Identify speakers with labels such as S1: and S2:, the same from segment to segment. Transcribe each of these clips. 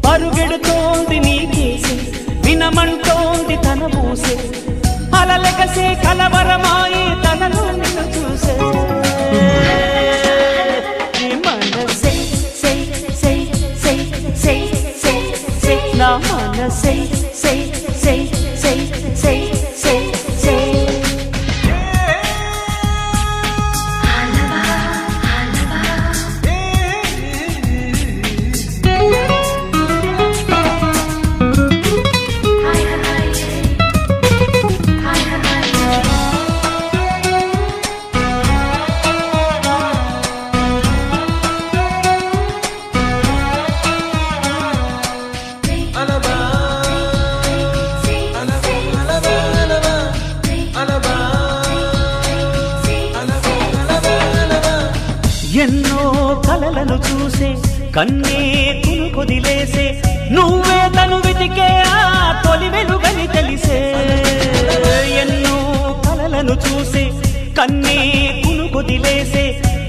S1: పరుగెడుతోంది నీకేసి వినమంటోంది తన పూసే అలలెగసే కలవరమాయి తనలో నిన్ను చూసే మనసే నా మనసే ఎన్నో కలలను చూసే కన్నే కునుకొదిలేసే నువ్వే తను వెతికే ఆ తొలి వెలుగని తెలిసే ఎన్నో కలలను చూసే కన్నే కునుకొదిలేసే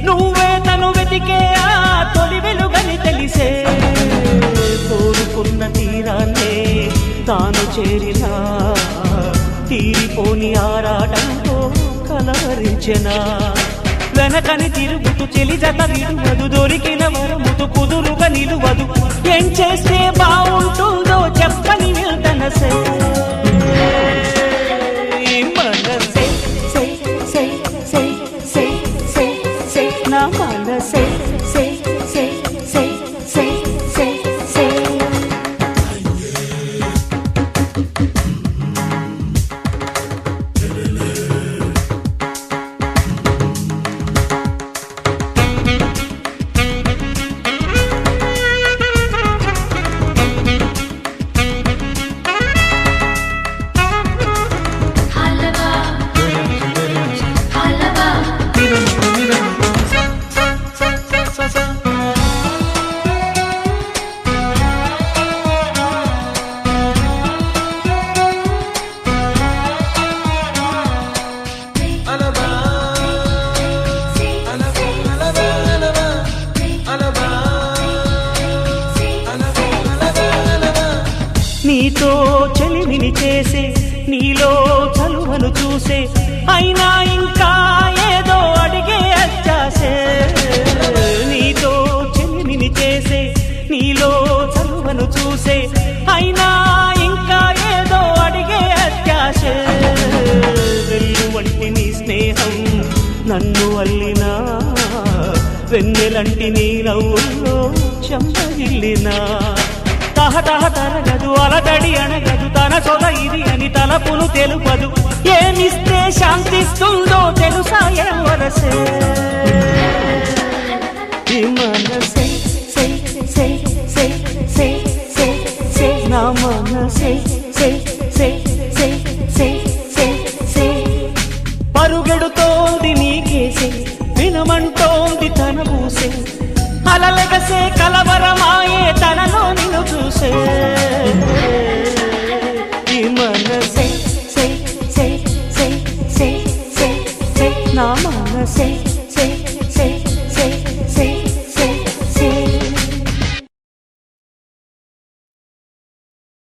S1: నువ్వే తను వెతికే ఆ తొలి వెలుగని తెలిసే కోరుకున్న తీరాన్నే తాను చేరినా తీరిపోని ఆరాటంతో కలవరించెనా వెనకని తిరుగుతూ చెలి జత విడువదు దొరికిన వరముతు కుదురుగా నిలువదు ఏం చేస్తే బాగుంటుందో చెప్పని వెళ్తనసే మనసే నా మనసే నీతో చెలిమిని చేసే నీలో చలువను చూసే అయినా ఇంకా ఏదో అడిగే అచ్చాసే నీతో చెలిమిని చేసే నీలో చలువను చూసే అయినా ఇంకా ఏదో అడిగే అత్యాసే వెల్లు వంటి నీ స్నేహం నన్ను అల్లినా వెన్నెలంటి నీ నవ్వుల్లో చెంపగిల్లినా తహతహ తరగదు అలదడి అనగదు తన సొల ఇది అని తలపును తెలుపదు ఏమిస్తే శాంతిస్తుందో తెలుసా వరసే మనసే నా మనసే పరుగెడుతోంది నీకేసే వినమంటోంది తన పూసే అలలెగసే కలవరమాయే తనలో నిన్ను చూసే